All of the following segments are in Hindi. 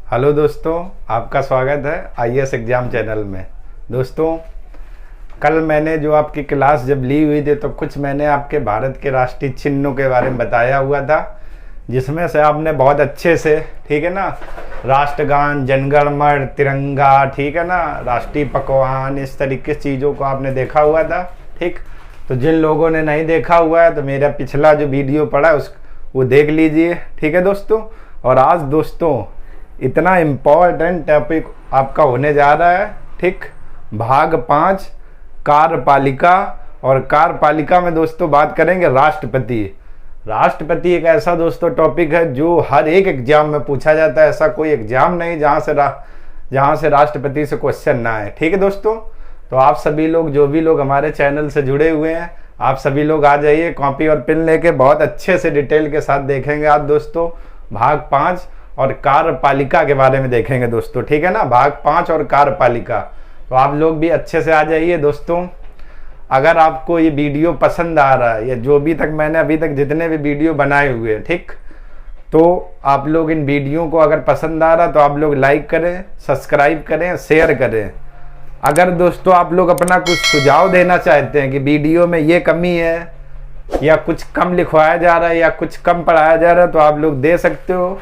हेलो दोस्तों, आपका स्वागत है आईएएस एग्ज़ाम चैनल में। दोस्तों, कल मैंने जो आपकी क्लास जब ली हुई थी तो कुछ मैंने आपके भारत के राष्ट्रीय चिन्हों के बारे में बताया हुआ था, जिसमें से आपने बहुत अच्छे से, ठीक है ना, राष्ट्रगान, जनगण मन, तिरंगा, ठीक है ना, राष्ट्रीय पकवान, इस तरीके की चीज़ों को आपने देखा हुआ था। ठीक, तो जिन लोगों ने नहीं देखा हुआ है तो मेरा पिछला जो वीडियो पड़ा है वो देख लीजिए। ठीक है दोस्तों। और आज दोस्तों इतना इम्पोर्टेंट टॉपिक आपका होने जा रहा है। ठीक, भाग 5 कार्यपालिका। और कार्यपालिका में दोस्तों बात करेंगे राष्ट्रपति। राष्ट्रपति एक ऐसा दोस्तों टॉपिक है जो हर एक एग्जाम में पूछा जाता है। ऐसा कोई एग्जाम नहीं जहाँ से राष्ट्रपति से क्वेश्चन ना आए। ठीक है दोस्तों। तो आप सभी लोग, जो भी लोग हमारे चैनल से जुड़े हुए हैं, आप सभी लोग आ जाइए कॉपी और पेन लेके। बहुत अच्छे से डिटेल के साथ देखेंगे आज दोस्तों भाग 5 और कार्यपालिका के बारे में देखेंगे दोस्तों। ठीक है ना, भाग 5 और कार्यपालिका। तो आप लोग भी अच्छे से आ जाइए दोस्तों। अगर आपको ये वीडियो पसंद आ रहा है, या जो भी तक मैंने अभी तक जितने भी वीडियो बनाए हुए हैं, ठीक, तो आप लोग इन वीडियो को अगर पसंद आ रहा तो आप लोग लाइक करें, सब्सक्राइब करें, शेयर करें। अगर दोस्तों आप लोग अपना कुछ सुझाव देना चाहते हैं कि वीडियो में ये कमी है, या कुछ कम लिखवाया जा रहा है, या कुछ कम पढ़ाया जा रहा है, तो आप लोग दे सकते हो।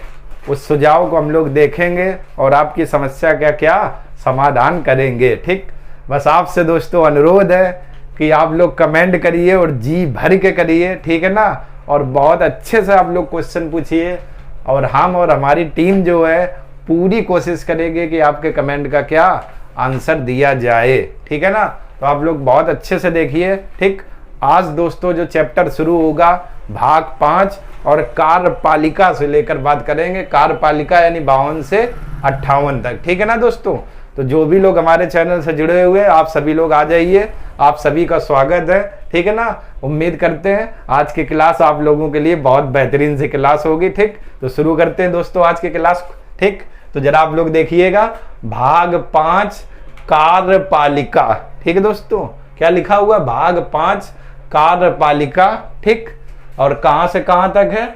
उस सुझाव को हम लोग देखेंगे और आपकी समस्या का क्या समाधान करेंगे। ठीक, बस आपसे दोस्तों अनुरोध है कि आप लोग कमेंट करिए और जी भर के करिए। ठीक है ना, और बहुत अच्छे से आप लोग क्वेश्चन पूछिए, और हम और हमारी टीम जो है पूरी कोशिश करेंगे कि आपके कमेंट का क्या आंसर दिया जाए। ठीक है ना, तो आप लोग बहुत अच्छे से देखिए। ठीक, आज दोस्तों जो चैप्टर शुरू होगा भाग 5 और कार्यपालिका से लेकर बात करेंगे। कार्यपालिका यानी 52 से 58 तक। ठीक है ना दोस्तों। तो जो भी लोग हमारे चैनल से जुड़े हुए हैं, आप सभी लोग आ जाइए। आप सभी का स्वागत है। ठीक है ना, उम्मीद करते हैं आज की क्लास आप लोगों के लिए बहुत बेहतरीन सी क्लास होगी। ठीक, तो शुरू करते हैं दोस्तों आज की क्लास। ठीक, तो जरा आप लोग देखिएगा भाग 5 कार्यपालिका। ठीक है दोस्तों, क्या लिखा हुआ है? भाग 5 कार्यपालिका। ठीक, और कहां से कहां तक है?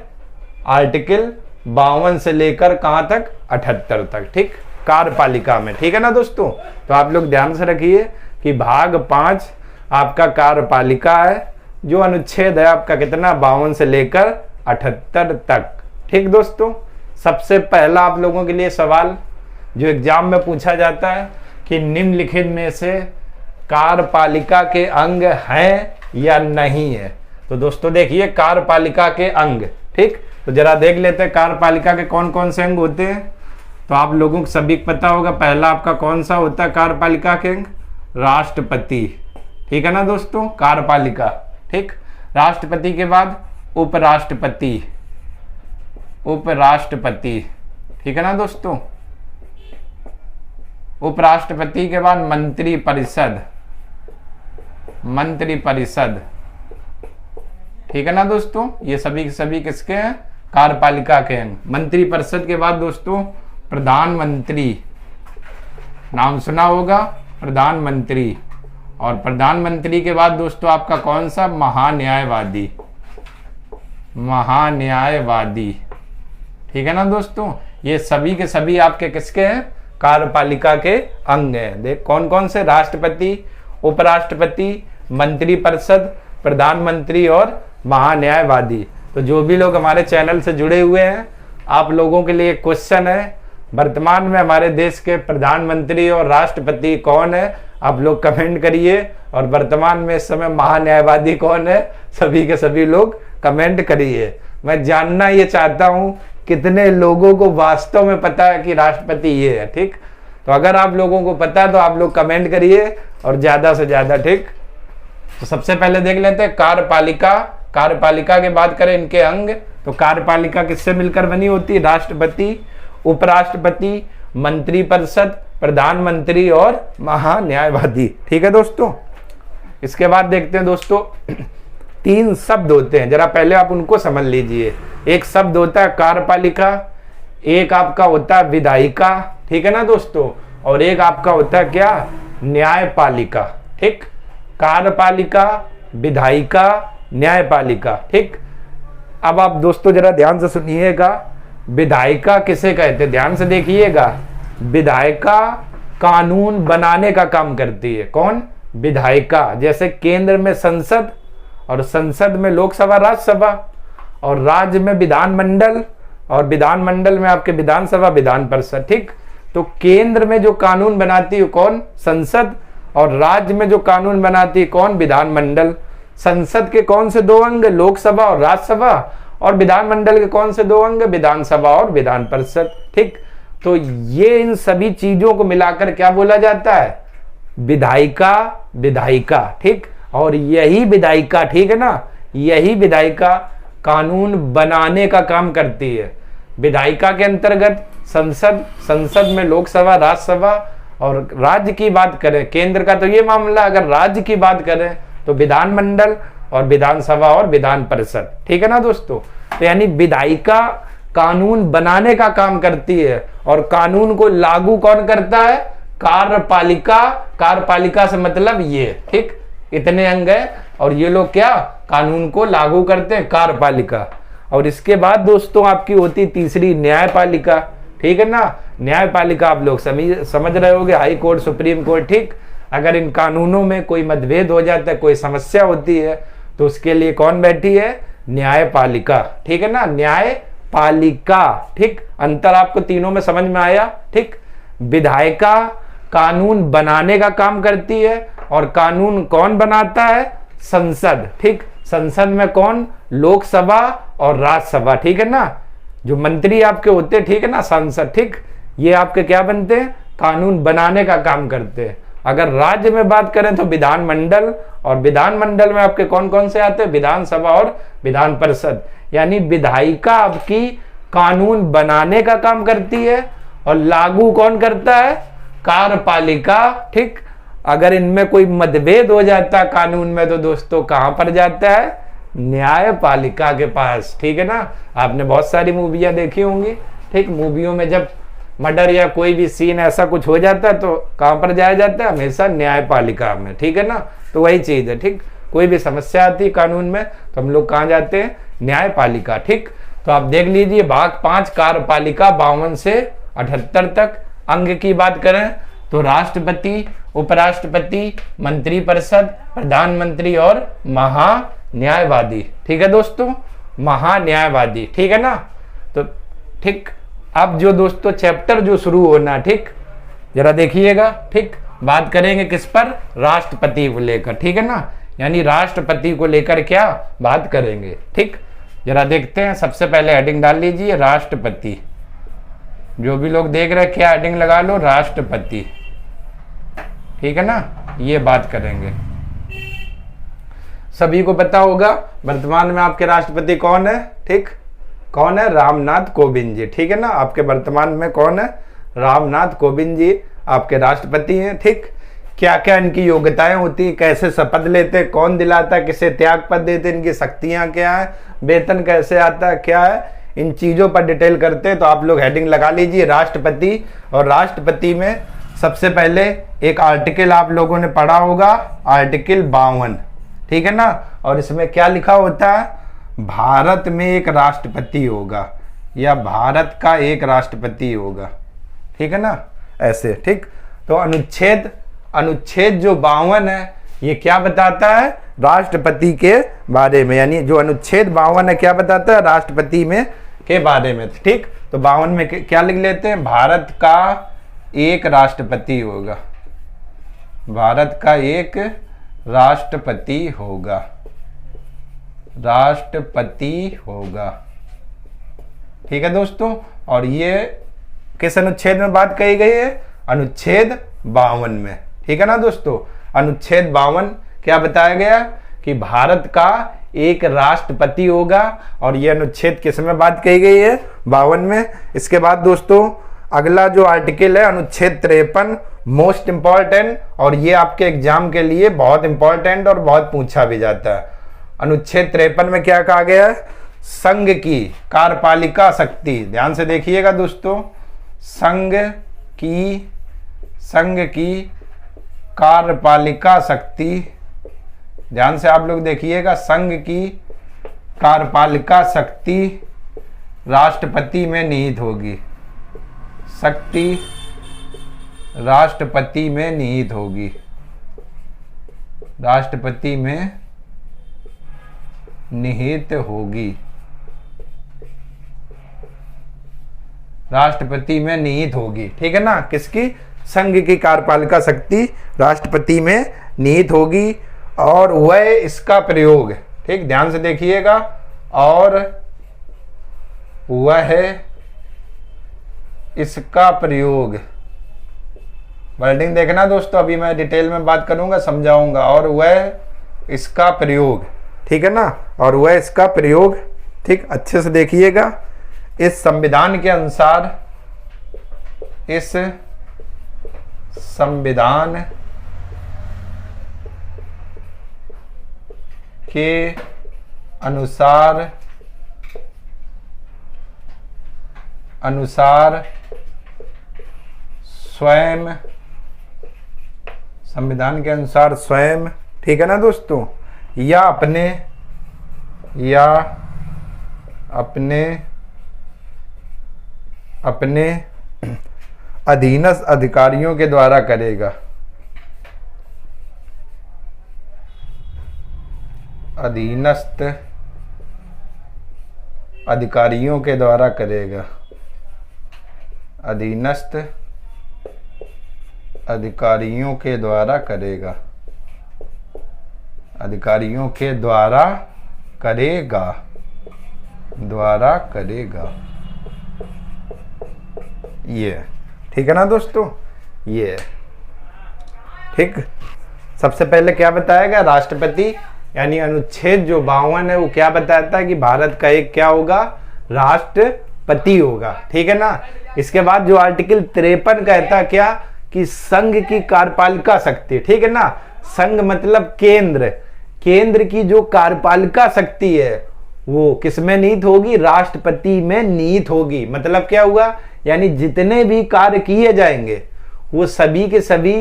आर्टिकल 52 से लेकर कहां तक? 78 तक। ठीक, कार्यपालिका में। ठीक है ना दोस्तों। तो आप लोग ध्यान से रखिए कि भाग 5 आपका कार्यपालिका है, जो अनुच्छेद है आपका कितना? 52 से लेकर 78 तक। ठीक दोस्तों, सबसे पहला आप लोगों के लिए सवाल जो एग्जाम में पूछा जाता है कि निम्नलिखित में से कार्यपालिका के अंग हैं या नहीं है। तो दोस्तों देखिए कार्यपालिका के अंग। ठीक, तो जरा देख लेते हैं कार्यपालिका के कौन कौन से अंग होते हैं। तो आप लोगों को सभी को पता होगा, पहला आपका कौन सा होता है कार्यपालिका के अंग? राष्ट्रपति। ठीक है ना दोस्तों, कार्यपालिका। ठीक, राष्ट्रपति के बाद उपराष्ट्रपति। उपराष्ट्रपति। ठीक है ना दोस्तों। उपराष्ट्रपति के बाद मंत्री परिषद। मंत्री परिषद। ठीक है ना दोस्तों, ये सभी किसके हैं? कार्यपालिका के हैं। मंत्री परिषद के बाद दोस्तों प्रधानमंत्री, नाम सुना होगा, प्रधानमंत्री। और प्रधानमंत्री के बाद दोस्तों आपका कौन सा? महान्यायवादी। महान्यायवादी। ठीक है ना दोस्तों, ये सभी के सभी आपके किसके हैं? कार्यपालिका के अंग हैं। देख कौन कौन से? राष्ट्रपति, उपराष्ट्रपति, मंत्री परिषद, प्रधानमंत्री और महान्यायवादी। तो जो भी लोग हमारे चैनल से जुड़े हुए हैं, आप लोगों के लिए क्वेश्चन है, वर्तमान में हमारे देश के प्रधानमंत्री और राष्ट्रपति कौन है? आप लोग कमेंट करिए। और वर्तमान में इस समय महान्यायवादी कौन है? सभी के सभी लोग कमेंट करिए। मैं जानना ये चाहता हूं कितने लोगों को वास्तव में पता है कि राष्ट्रपति ये है। ठीक, तो अगर आप लोगों को पता है तो आप लोग कमेंट करिए और ज्यादा से ज्यादा। ठीक, तो सबसे पहले देख लेते हैं कार्यपालिका। कार्यपालिका की बात करें इनके अंग, तो कार्यपालिका किससे मिलकर बनी होती है? राष्ट्रपति, उपराष्ट्रपति, मंत्री परिषद, प्रधानमंत्री और महान्यायवादी। ठीक है दोस्तों। इसके बाद देखते हैं दोस्तों 3 शब्द होते हैं, जरा पहले आप उनको समझ लीजिए। एक शब्द होता है कार्यपालिका, एक आपका होता है विधायिका। ठीक है ना दोस्तों, और एक आपका होता है क्या? न्यायपालिका। ठीक, कार्यपालिका, विधायिका, न्यायपालिका। ठीक, अब आप दोस्तों जरा ध्यान से सुनिएगा विधायिका किसे कहते हैं? ध्यान से देखिएगा, विधायिका कानून बनाने का काम करती है। कौन? विधायिका। जैसे केंद्र में संसद, और संसद में लोकसभा राज्यसभा, और राज्य में विधानमंडल, और विधानमंडल में आपके विधानसभा विधान परिषद। ठीक, तो केंद्र में जो कानून बनाती है कौन? संसद, और राज्य में जो कानून बनाती है कौन? विधानमंडल। संसद के कौन से 2 अंग? लोकसभा और राज्यसभा, और विधानमंडल के कौन से 2 अंग? विधानसभा और विधान परिषद। ठीक, तो ये इन सभी चीजों को मिलाकर क्या बोला जाता है? विधायिका। विधायिका, ठीक, और यही विधायिका, ठीक है ना, यही विधायिका कानून बनाने का काम करती है। विधायिका के अंतर्गत संसद, संसद में लोकसभा, राज्यसभा, और राज्य की बात करें, केंद्र का तो ये मामला, अगर राज्य की बात करें तो विधानमंडल और विधानसभा और विधान परिषद। ठीक है ना दोस्तों, तो यानी विधायिका कानून बनाने का काम करती है, और कानून को लागू कौन करता है? कार्यपालिका। कार्यपालिका से मतलब ये, ठीक, इतने अंग है, और ये लोग क्या कानून को लागू करते हैं? कार्यपालिका। और इसके बाद दोस्तों आपकी होती तीसरी न्यायपालिका। ठीक है ना, न्यायपालिका आप लोग समझ रहे होगे, हाई कोर्ट, सुप्रीम कोर्ट। ठीक, अगर इन कानूनों में कोई मतभेद हो जाता है, कोई समस्या होती है, तो उसके लिए कौन बैठी है? न्यायपालिका। ठीक है ना, न्यायपालिका। ठीक, अंतर आपको तीनों में समझ में आया? ठीक, विधायिका कानून बनाने का काम करती है, और कानून कौन बनाता है? संसद। ठीक, संसद में कौन? लोकसभा और राज्यसभा। ठीक है ना, जो मंत्री आपके होते हैं, ठीक है ना, सांसद। ठीक, ये आपके क्या बनते हैं? कानून बनाने का काम करते हैं। अगर राज्य में बात करें तो विधानमंडल, और विधानमंडल में आपके कौन कौन से आते हैं? विधानसभा और विधान परिषद। यानी विधायिका आपकी कानून बनाने का काम करती है, और लागू कौन करता है? कार्यपालिका। ठीक, अगर इनमें कोई मतभेद हो जाता है कानून में, तो दोस्तों कहां पर जाता है? न्यायपालिका के पास। ठीक है ना, आपने बहुत सारी मूवियां देखी होंगी। ठीक, मूवियों में जब मर्डर या कोई भी सीन ऐसा कुछ हो जाता है तो कहां पर जाया जाता है? हमेशा न्यायपालिका में। ठीक है ना, तो वही चीज है। ठीक, कोई भी समस्या आती है कानून में तो हम लोग कहां जाते हैं? न्यायपालिका। ठीक, तो आप देख लीजिए भाग 5 कार्यपालिका 52 से 78 तक। अंग की बात करें तो राष्ट्रपति, उपराष्ट्रपति, मंत्रिपरिषद, प्रधानमंत्री और महान्यायवादी। ठीक है दोस्तों, महान्यायवादी। ठीक है ना, तो ठीक, अब जो दोस्तों चैप्टर जो शुरू होना, ठीक, जरा देखिएगा। ठीक, बात करेंगे किस पर? राष्ट्रपति को लेकर। ठीक है ना, यानी राष्ट्रपति को लेकर क्या बात करेंगे। ठीक, जरा देखते हैं। सबसे पहले हेडिंग डाल लीजिए राष्ट्रपति। जो भी लोग देख रहे हैं क्या हेडिंग लगा लो? राष्ट्रपति। ठीक है ना, ये बात करेंगे। सभी को पता होगा वर्तमान में आपके राष्ट्रपति कौन है? ठीक, कौन है? रामनाथ कोविंद जी। ठीक है ना, आपके वर्तमान में कौन है? रामनाथ कोविंद जी आपके राष्ट्रपति हैं। ठीक, क्या क्या इनकी योग्यताएं होती है, कैसे शपथ लेते, कौन दिलाता है, किसे त्याग पद देते, इनकी शक्तियां क्या है, वेतन कैसे आता है, क्या है, इन चीजों पर डिटेल करते हैं। तो आप लोग हेडिंग लगा लीजिए राष्ट्रपति। और राष्ट्रपति में सबसे पहले एक आर्टिकल आप लोगों ने पढ़ा होगा, आर्टिकल 52। ठीक है ना, और इसमें क्या लिखा होता है? भारत में एक राष्ट्रपति होगा, या भारत का एक राष्ट्रपति होगा। ठीक है ना, ऐसे। ठीक, तो अनुच्छेद जो 52 है ये क्या बताता है? राष्ट्रपति के बारे में। यानी जो अनुच्छेद 52 है क्या बताता है? राष्ट्रपति में के बारे में। ठीक, तो 52 में क्या लिख लेते हैं? भारत का एक राष्ट्रपति होगा, भारत का एक राष्ट्रपति होगा, राष्ट्रपति होगा। ठीक है दोस्तों, और ये किस अनुच्छेद में बात कही गई है? अनुच्छेद 52 में। ठीक है ना दोस्तों, अनुच्छेद 52 क्या बताया गया? कि भारत का एक राष्ट्रपति होगा, और ये अनुच्छेद किस में बात कही गई है? 52 में। इसके बाद दोस्तों अगला जो आर्टिकल है अनुच्छेद 53, मोस्ट इंपॉर्टेंट, और ये आपके एग्जाम के लिए बहुत इंपॉर्टेंट और बहुत पूछा भी जाता है। अनुच्छेद 53 में क्या कहा गया है? संघ की कार्यपालिका शक्ति। ध्यान से देखिएगा दोस्तों, संघ की कार्यपालिका शक्ति। ध्यान से आप लोग देखिएगा, संघ की कार्यपालिका शक्ति राष्ट्रपति में निहित होगी। शक्ति राष्ट्रपति में निहित होगी। राष्ट्रपति में निहित होगी। राष्ट्रपति में निहित होगी, ठीक है ना। किसकी? संघ की कार्यपालिका शक्ति राष्ट्रपति में निहित होगी और वह इसका प्रयोग, ठीक, ध्यान से देखिएगा, और वह इसका प्रयोग, वर्डिंग देखना दोस्तों, अभी मैं डिटेल में बात करूंगा, समझाऊंगा, और वह इसका प्रयोग, ठीक है ना, और वह इसका प्रयोग, ठीक, अच्छे से देखिएगा, इस संविधान के अनुसार, इस संविधान के अनुसार स्वयं, संविधान के अनुसार स्वयं, ठीक है ना दोस्तों, या अपने अधीनस्थ अधिकारियों के द्वारा करेगा। अधीनस्थ अधिकारियों के द्वारा करेगा। अधीनस्थ अधिकारियों के द्वारा करेगा। अधिकारियों के द्वारा करेगा। द्वारा करेगा, ये, ठीक है ना दोस्तों, ये, ठीक। सबसे पहले क्या बताएगा? राष्ट्रपति, यानी अनुच्छेद जो 52 है वो क्या बताता है कि भारत का एक क्या होगा? राष्ट्रपति होगा, ठीक है ना। इसके बाद जो आर्टिकल 53 कहता क्या? कि संघ की कार्यपालिका शक्ति, ठीक है ना। संघ मतलब केंद्र, केंद्र की जो कार्यपालिका शक्ति है वो किसमें निहित होगी? राष्ट्रपति में निहित होगी। मतलब क्या हुआ? यानी जितने भी कार्य किए जाएंगे वो सभी के सभी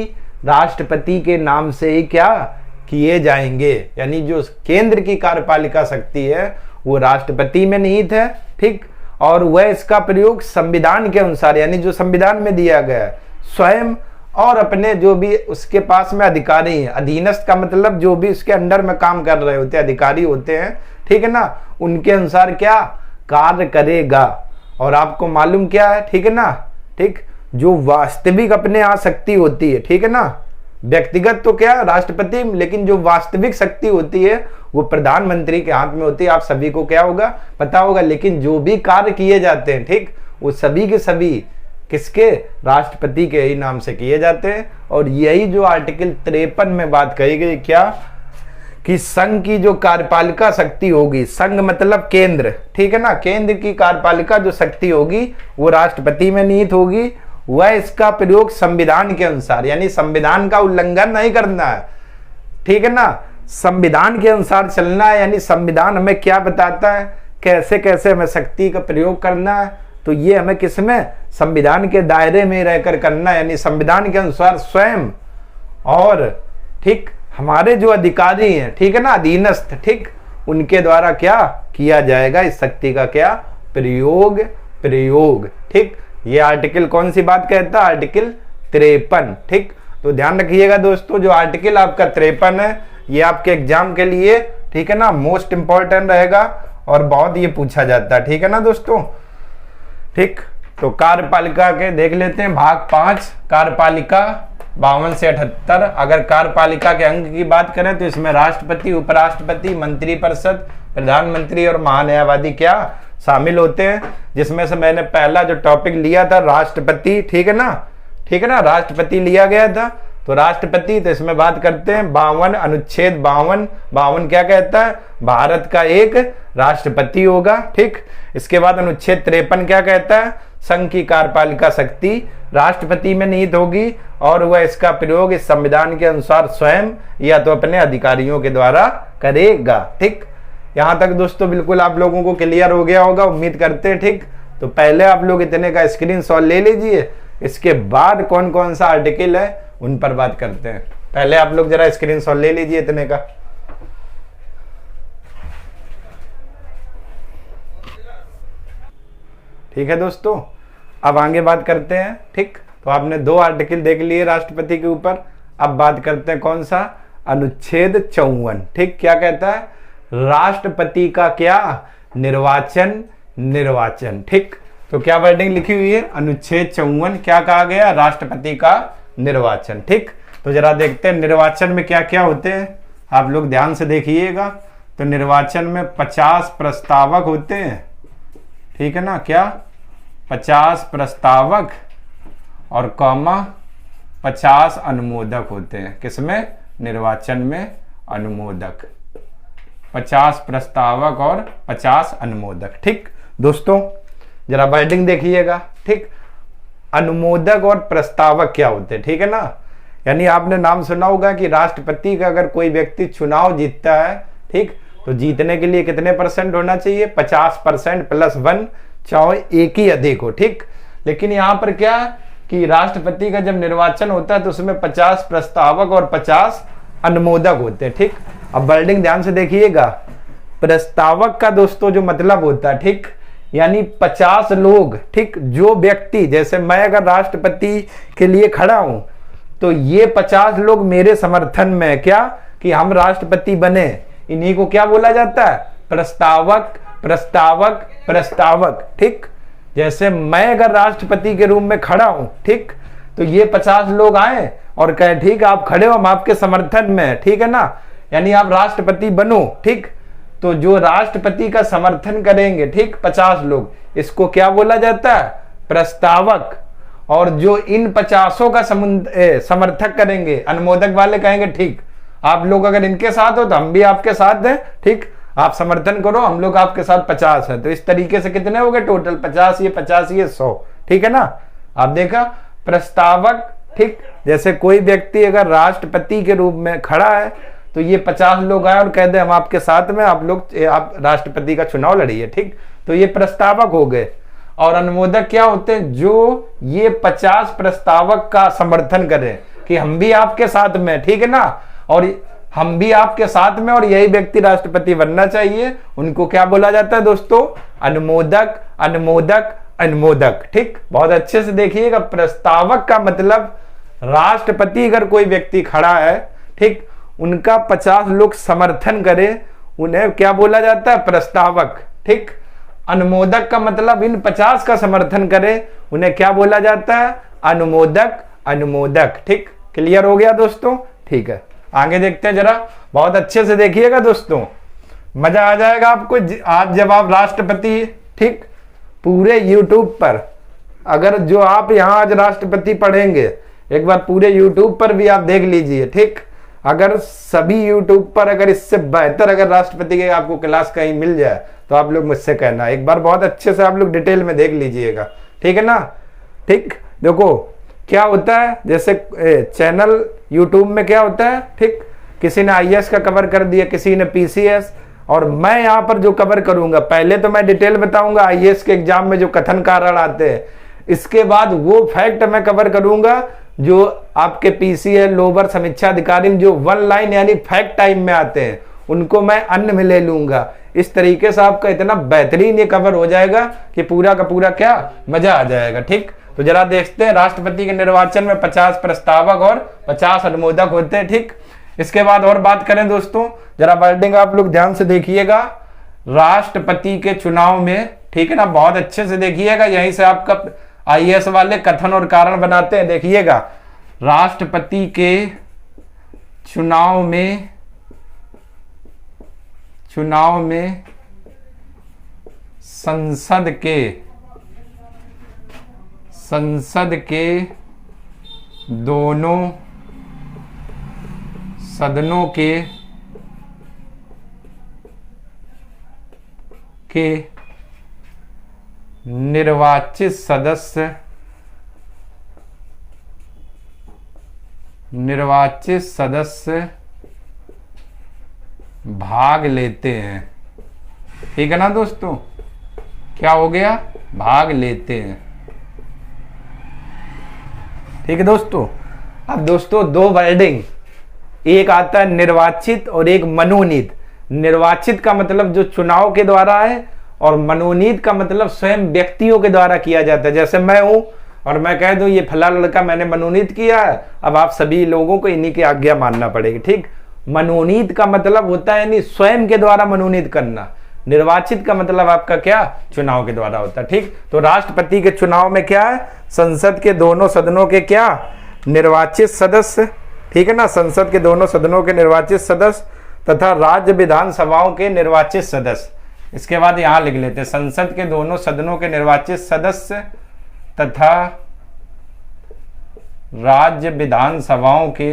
राष्ट्रपति के नाम से ही क्या किए जाएंगे। यानी जो केंद्र की कार्यपालिका शक्ति है वो राष्ट्रपति में निहित है, ठीक। और वह इसका प्रयोग संविधान के अनुसार, यानी जो संविधान में दिया गया है, स्वयं और अपने जो भी उसके पास में अधिकारी हैं, अधीनस्थ का मतलब जो भी उसके अंडर में काम कर रहे होते हैं, अधिकारी होते हैं, ठीक है ना, उनके अनुसार क्या कार्य करेगा। और आपको मालूम क्या है, ठीक है ना, ठीक, जो वास्तविक अपने यहाँ शक्ति होती है, ठीक है ना, व्यक्तिगत तो क्या राष्ट्रपति, लेकिन जो वास्तविक शक्ति होती है वो प्रधानमंत्री के हाथ में होती है। आप सभी को क्या होगा? पता होगा। लेकिन जो भी कार्य किए जाते हैं, ठीक, वो सभी के सभी किसके? राष्ट्रपति के ही नाम से किए जाते हैं। और यही जो आर्टिकल 53 में बात कही गई क्या? कि संघ की जो कार्यपालिका शक्ति होगी, संघ मतलब केंद्र, ठीक है ना, केंद्र की कार्यपालिका जो शक्ति होगी वो राष्ट्रपति में निहित होगी। वह इसका प्रयोग संविधान के अनुसार, यानी संविधान का उल्लंघन नहीं करना है, ठीक है ना, संविधान के अनुसार चलना है। यानी संविधान हमें क्या बताता है, कैसे कैसे हमें शक्ति का प्रयोग करना है, तो ये हमें किसमें? संविधान के दायरे में रहकर करना है। यानी संविधान के अनुसार स्वयं और, ठीक, हमारे जो अधिकारी हैं, ठीक है ना, अधीनस्थ, ठीक, उनके द्वारा क्या किया जाएगा? इस शक्ति का क्या प्रयोग, ठीक। ये आर्टिकल कौन सी बात कहता है? आर्टिकल 53, ठीक। तो ध्यान रखिएगा दोस्तों, जो आर्टिकल आपका 53 है ये आपके एग्जाम के लिए, ठीक है ना, मोस्ट इंपॉर्टेंट रहेगा और बहुत ये पूछा जाता है, ठीक है ना दोस्तों, ठीक। तो कार्यपालिका के देख लेते हैं भाग 5, कार्यपालिका 52 से 78। अगर कार्यपालिका के अंग की बात करें तो इसमें राष्ट्रपति, उपराष्ट्रपति, मंत्रिपरिषद, प्रधानमंत्री और महान्यायवादी क्या शामिल होते हैं। जिसमें से मैंने पहला जो टॉपिक लिया था राष्ट्रपति, ठीक है ना, ठीक है ना, राष्ट्रपति लिया गया था। तो राष्ट्रपति, तो इसमें बात करते हैं 52, अनुच्छेद 52 क्या कहता है? भारत का एक राष्ट्रपति होगा, ठीक। इसके बाद अनुच्छेद 53 क्या कहता है? संघ की कार्यपालिका शक्ति राष्ट्रपति में निहित होगी और वह इसका प्रयोग इस संविधान के अनुसार स्वयं या तो अपने अधिकारियों के द्वारा करेगा, ठीक। यहां तक दोस्तों बिल्कुल आप लोगों को क्लियर हो गया होगा, उम्मीद करते हैं, ठीक। तो पहले आप लोग इतने का स्क्रीनशॉट ले लीजिए, इसके बाद कौन कौन सा आर्टिकल है उन पर बात करते हैं। पहले आप लोग जरा स्क्रीनशॉट ले लीजिए इतने का। ठीक है दोस्तों, अब आगे बात करते हैं। ठीक, तो आपने 2 आर्टिकल देख लिए राष्ट्रपति के ऊपर। अब बात करते हैं कौन सा, अनुच्छेद 54। ठीक, क्या कहता है, राष्ट्रपति का क्या, निर्वाचन। ठीक, तो क्या वर्डिंग लिखी हुई है, अनुच्छेद 54 क्या कहा गया, राष्ट्रपति का निर्वाचन। ठीक, तो जरा देखते हैं निर्वाचन में क्या क्या होते हैं, आप लोग ध्यान से देखिएगा। तो निर्वाचन में 50 प्रस्तावक होते हैं, ठीक है ना, क्या 50 प्रस्तावक और 50 अनुमोदक होते हैं। किसमें, निर्वाचन में अनुमोदक, 50 प्रस्तावक और 50 अनुमोदक। ठीक दोस्तों, जरा वर्डिंग देखिएगा। ठीक, अनुमोदक और प्रस्तावक क्या होते हैं, ठीक है ना, यानी आपने नाम सुना होगा कि राष्ट्रपति का अगर कोई व्यक्ति चुनाव जीतता है, ठीक, तो जीतने के लिए कितने % होना चाहिए, 50% +1, चाहे एक ही अधिक हो। ठीक, लेकिन यहाँ पर क्या कि राष्ट्रपति का जब निर्वाचन होता है तो उसमें 50 प्रस्तावक और 50 अनुमोदक होते हैं। ठीक, अब वर्डिंग ध्यान से देखिएगा। प्रस्तावक का दोस्तों जो मतलब होता है, ठीक, यानी 50 लोग, ठीक, जो व्यक्ति, जैसे मैं अगर राष्ट्रपति के लिए खड़ा हूं तो ये 50 लोग मेरे समर्थन में है, क्या कि हम राष्ट्रपति बने, इन्हीं को क्या बोला जाता है, प्रस्तावक। ठीक, जैसे मैं अगर राष्ट्रपति के रूप में खड़ा हूं, ठीक, तो ये 50 लोग आए और कहे ठीक आप खड़े हो, हम आपके समर्थन में है, ठीक है ना, यानी आप राष्ट्रपति बनो। ठीक, तो जो राष्ट्रपति का समर्थन करेंगे, ठीक, 50 लोग, इसको क्या बोला जाता है, प्रस्तावक। और जो इन 50 का समर्थक करेंगे, अनुमोदक वाले कहेंगे ठीक आप लोग अगर इनके साथ हो तो हम भी आपके साथ हैं, ठीक, आप समर्थन करो, हम लोग आपके साथ 50 है। तो इस तरीके से कितने हो गए टोटल, 50 ये 50 ये 100, ठीक है ना। आप देखा, प्रस्तावक, ठीक, जैसे कोई व्यक्ति अगर राष्ट्रपति के रूप में खड़ा है तो ये 50 लोग आए और कह दे हम आपके साथ में, आप राष्ट्रपति का चुनाव लड़िए। ठीक, तो ये प्रस्तावक हो गए। और अनुमोदक क्या होते हैं, जो ये 50 प्रस्तावक का समर्थन करें कि हम भी आपके साथ में, ठीक है ना, और हम भी आपके साथ में और यही व्यक्ति राष्ट्रपति बनना चाहिए, उनको क्या बोला जाता है दोस्तों, अनुमोदक। ठीक, बहुत अच्छे से देखिएगा। प्रस्तावक का मतलब राष्ट्रपति अगर कोई व्यक्ति खड़ा है, ठीक, उनका 50 लोग समर्थन करें, उन्हें क्या बोला जाता है, प्रस्तावक। ठीक, अनुमोदक का मतलब इन 50 का समर्थन करे, उन्हें क्या बोला जाता है, अनुमोदक। ठीक, क्लियर हो गया दोस्तों। ठीक है, आगे देखते हैं, जरा बहुत अच्छे से देखिएगा दोस्तों, मजा आ जाएगा आपको आज जब आप राष्ट्रपति, ठीक, पूरे YouTube पर, अगर जो आप यहाँ आज राष्ट्रपति पढ़ेंगे एक बार पूरे YouTube पर भी आप देख लीजिए। ठीक, अगर सभी YouTube पर अगर इससे बेहतर अगर राष्ट्रपति की आपको क्लास कहीं मिल जाए तो आप लोग मुझसे कहना, एक बार बहुत अच्छे से आप लोग डिटेल में देख लीजिएगा, ठीक है ना। ठीक, देखो क्या होता है, जैसे चैनल YouTube में क्या होता है, ठीक, किसी ने IAS का कवर कर दिया, किसी ने PCS, और मैं यहाँ पर जो कवर करूंगा, पहले तो मैं डिटेल बताऊंगा IAS के एग्जाम में जो कथन कारण आते हैं, इसके बाद वो फैक्ट मैं कवर करूंगा जो आपके PCL लोअर समीक्षा अधिकारी में जो 1 लाइन यानी फैक्ट टाइम में आते हैं, उनको मैं अन्य में ले लूंगा। इस तरीके से आपका इतना बेहतरीन ये कवर हो जाएगा कि पूरा का पूरा क्या मजा आ जाएगा। ठीक, तो जरा देखते हैं, राष्ट्रपति के निर्वाचन में 50 प्रस्तावक और 50 अनुमोदक होते हैं। ठीक, इसके बाद और बात करें दोस्तों, जरा वर्डिंग आप लोग ध्यान से देखिएगा। राष्ट्रपति के चुनाव में, ठीक है ना, बहुत अच्छे से देखिएगा, यहीं से आपका IAS वाले कथन और कारण बनाते हैं। देखिएगा, राष्ट्रपति के चुनाव में संसद के दोनों सदनों के निर्वाचित सदस्य भाग लेते हैं। ठीक है ना दोस्तों, क्या हो गया, भाग लेते हैं। ठीक है दोस्तों। अब दोस्तों दो वर्डिंग, एक आता है निर्वाचित और एक मनोनीत। निर्वाचित का मतलब जो चुनाव के द्वारा है, और मनोनीत का मतलब स्वयं व्यक्तियों के द्वारा किया जाता है। जैसे मैं हूं और मैं कह दूं ये फला लड़का मैंने मनोनीत किया है, अब आप सभी लोगों को इन्हीं की आज्ञा मानना पड़ेगी। ठीक, मनोनीत का मतलब होता है यानी स्वयं के द्वारा मनोनीत करना। निर्वाचित का मतलब आपका क्या, चुनाव के द्वारा होता है। ठीक, तो राष्ट्रपति के चुनाव में क्या है, संसद के दोनों सदनों के क्या, निर्वाचित सदस्य, ठीक है ना, संसद के दोनों सदनों के निर्वाचित सदस्य तथा राज्य विधानसभाओं के निर्वाचित सदस्य। इसके बाद यहां लिख लेते हैं, संसद के दोनों सदनों के निर्वाचित सदस्य तथा राज्य विधानसभाओं के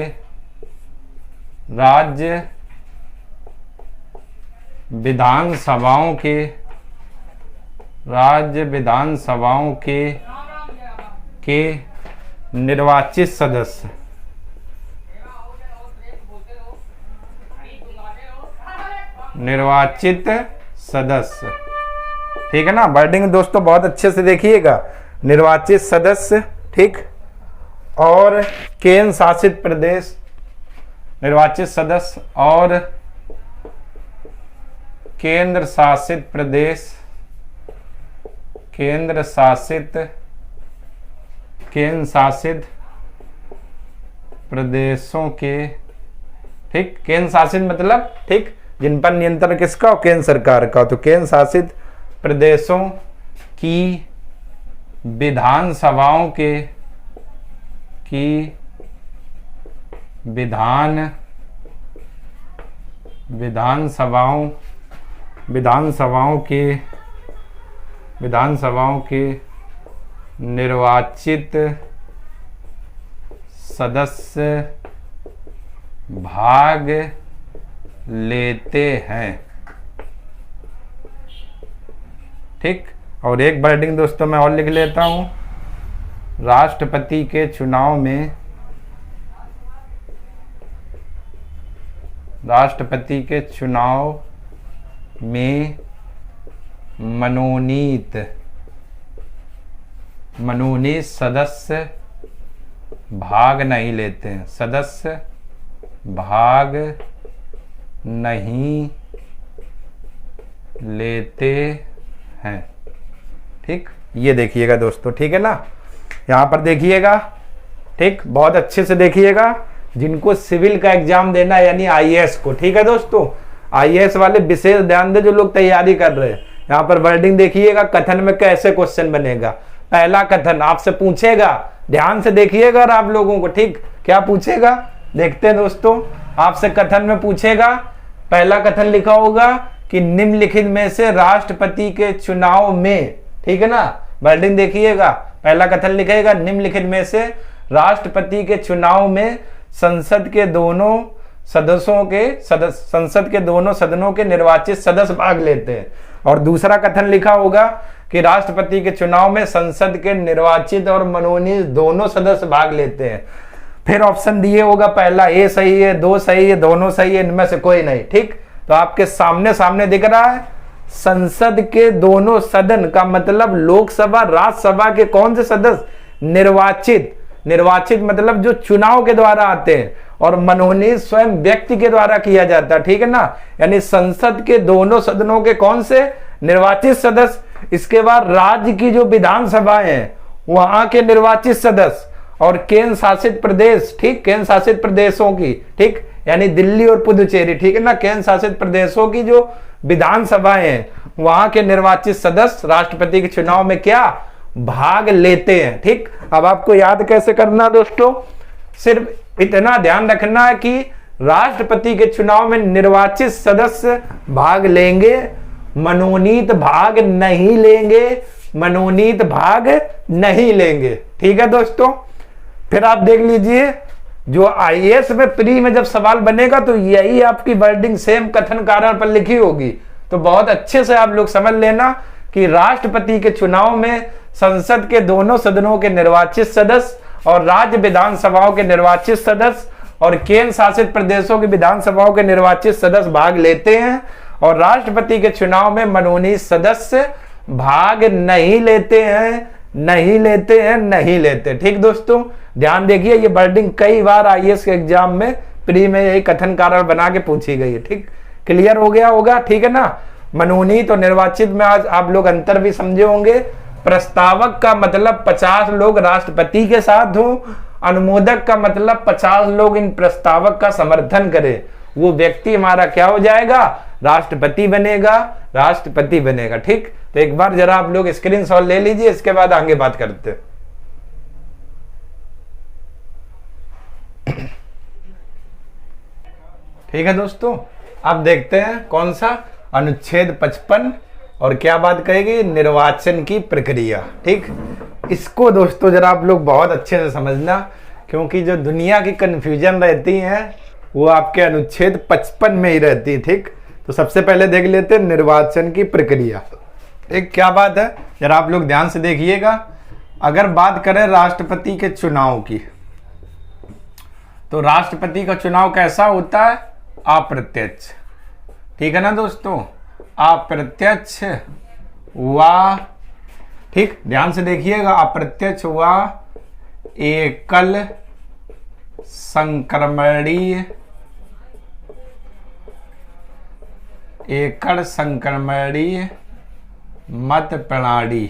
निर्वाचित सदस्य। निर्वाचित सदस्य, ठीक है ना। वर्डिंग दोस्तों बहुत अच्छे से देखिएगा, निर्वाचित सदस्य, ठीक। और केंद्र शासित प्रदेश, निर्वाचित सदस्य और केंद्र शासित प्रदेश, केंद्र शासित प्रदेशों के, ठीक, केंद्र शासित मतलब, ठीक, जिन पर नियंत्रण किसका, केंद्र सरकार का। तो केंद्र शासित प्रदेशों की विधानसभाओं के विधानसभाओं के निर्वाचित सदस्य भाग लेते हैं, ठीक। और एक वर्डिंग दोस्तों मैं और लिख लेता हूं, राष्ट्रपति के चुनाव में मनोनीत सदस्य भाग नहीं लेते हैं, सदस्य भाग नहीं लेते हैं, ठीक। ये देखिएगा दोस्तों, ठीक है ना, यहां पर देखिएगा, ठीक, बहुत अच्छे से देखिएगा। जिनको सिविल का एग्जाम देना है यानी आईएएस को, ठीक है दोस्तों, आईएएस वाले विशेष ध्यान दे जो लोग तैयारी कर रहे हैं। यहाँ पर वर्डिंग देखिएगा, कथन में कैसे क्वेश्चन बनेगा। पहला कथन आपसे पूछेगा, ध्यान से देखिएगा और आप लोगों को, ठीक, क्या पूछेगा देखते हैं दोस्तों। आपसे कथन में पूछेगा, पहला कथन लिखा होगा कि निम्नलिखित में से राष्ट्रपति के चुनाव में, ठीक है ना, वर्डिंग देखिएगा, पहला कथन लिखेगा निम्नलिखित में से राष्ट्रपति के चुनाव में संसद के दोनों सदनों के निर्वाचित सदस्य भाग लेते हैं। और दूसरा कथन लिखा होगा कि राष्ट्रपति के चुनाव में संसद के निर्वाचित और मनोनीत दोनों सदस्य भाग लेते हैं। फिर ऑप्शन दिए होगा, पहला ए सही है, दो सही है, दोनों सही है, इनमें से कोई नहीं, ठीक। तो आपके सामने दिख रहा है, संसद के दोनों सदन का मतलब लोकसभा राज्यसभा के कौन से सदस्य, निर्वाचित मतलब जो चुनाव के द्वारा आते हैं, और मनोनीत स्वयं व्यक्ति के द्वारा किया जाता है, ठीक है ना। यानी संसद के दोनों सदनों के कौन से, निर्वाचित सदस्य। इसके बाद राज्य की जो विधानसभाएं हैं वहां के निर्वाचित सदस्य, और केंद्र शासित प्रदेश, ठीक, केंद्र शासित प्रदेशों की, ठीक, यानी दिल्ली और पुदुचेरी, ठीक है ना, केंद्र शासित प्रदेशों की जो विधानसभाएं हैं वहां के निर्वाचित सदस्य राष्ट्रपति के चुनाव में क्या, भाग लेते हैं, ठीक। अब आपको याद कैसे करना दोस्तों, सिर्फ इतना ध्यान रखना है कि राष्ट्रपति के चुनाव में निर्वाचित सदस्य भाग लेंगे, मनोनीत भाग नहीं लेंगे, ठीक है दोस्तों। फिर आप देख लीजिए, जो आईएएस में प्री में जब सवाल बनेगा तो यही आपकी वर्डिंग सेम कथन कारण पर लिखी होगी। तो बहुत अच्छे से आप लोग समझ लेना कि राष्ट्रपति के चुनाव में संसद के दोनों सदनों के निर्वाचित सदस्य और राज्य विधानसभाओं के निर्वाचित सदस्य और केंद्र शासित प्रदेशों की विधानसभाओं के निर्वाचित सदस्य भाग लेते हैं, और राष्ट्रपति के चुनाव में मनोनीत सदस्य भाग नहीं लेते, ठीक दोस्तों। ध्यान देखिए, ये वर्डिंग कई बार आईएएस के एग्जाम में प्री में यही कथन कारण बना के पूछी गई है, ठीक। क्लियर हो गया होगा, ठीक है ना। मनोनीत और निर्वाचित में आज आप लोग अंतर भी समझे होंगे। प्रस्तावक का मतलब 50 लोग राष्ट्रपति के साथ हो, अनुमोदक का मतलब 50 लोग इन प्रस्तावक का समर्थन करें, वो व्यक्ति हमारा क्या हो जाएगा, राष्ट्रपति बनेगा, राष्ट्रपति बनेगा। ठीक, तो एक बार जरा आप लोग स्क्रीनशॉट ले लीजिए, इसके बाद आगे बात करते हैं। ठीक है दोस्तों, अब देखते हैं कौन सा, अनुच्छेद 55 और क्या बात कहेगी, निर्वाचन की प्रक्रिया। ठीक, इसको दोस्तों जरा आप लोग बहुत अच्छे से समझना, क्योंकि जो दुनिया की कंफ्यूजन रहती है वो आपके अनुच्छेद 55 में ही रहती है। ठीक, तो सबसे पहले देख लेते हैं निर्वाचन की प्रक्रिया। एक क्या बात है, जरा आप लोग ध्यान से देखिएगा। अगर बात करें राष्ट्रपति के चुनाव की, तो राष्ट्रपति का चुनाव कैसा होता है, अप्रत्यक्ष। ठीक है ना दोस्तों, अप्रत्यक्ष व, ठीक ध्यान से देखिएगा, अप्रत्यक्ष व एकल संक्रमणीय, एकल संक्रमणीय मत प्रणाली।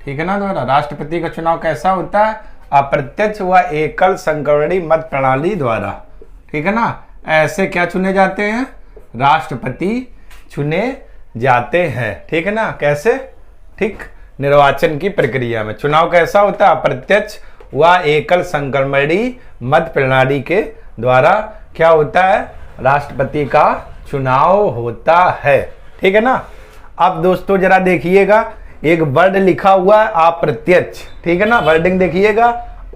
ठीक है ना दोस्तों, राष्ट्रपति का चुनाव कैसा होता है, अप्रत्यक्ष व एकल संक्रमणीय मत प्रणाली द्वारा। ठीक है ना, ऐसे क्या चुने जाते हैं, राष्ट्रपति चुने जाते हैं। ठीक है ना, कैसे, ठीक, निर्वाचन की प्रक्रिया में चुनाव कैसा होता है, अप्रत्यक्ष व एकल संक्रमणीय मत प्रणाली के द्वारा क्या होता है, राष्ट्रपति का चुनाव होता है। ठीक है ना, अब दोस्तों जरा देखिएगा, एक वर्ड लिखा हुआ है अप्रत्यक्ष। ठीक है ना, वर्डिंग देखिएगा,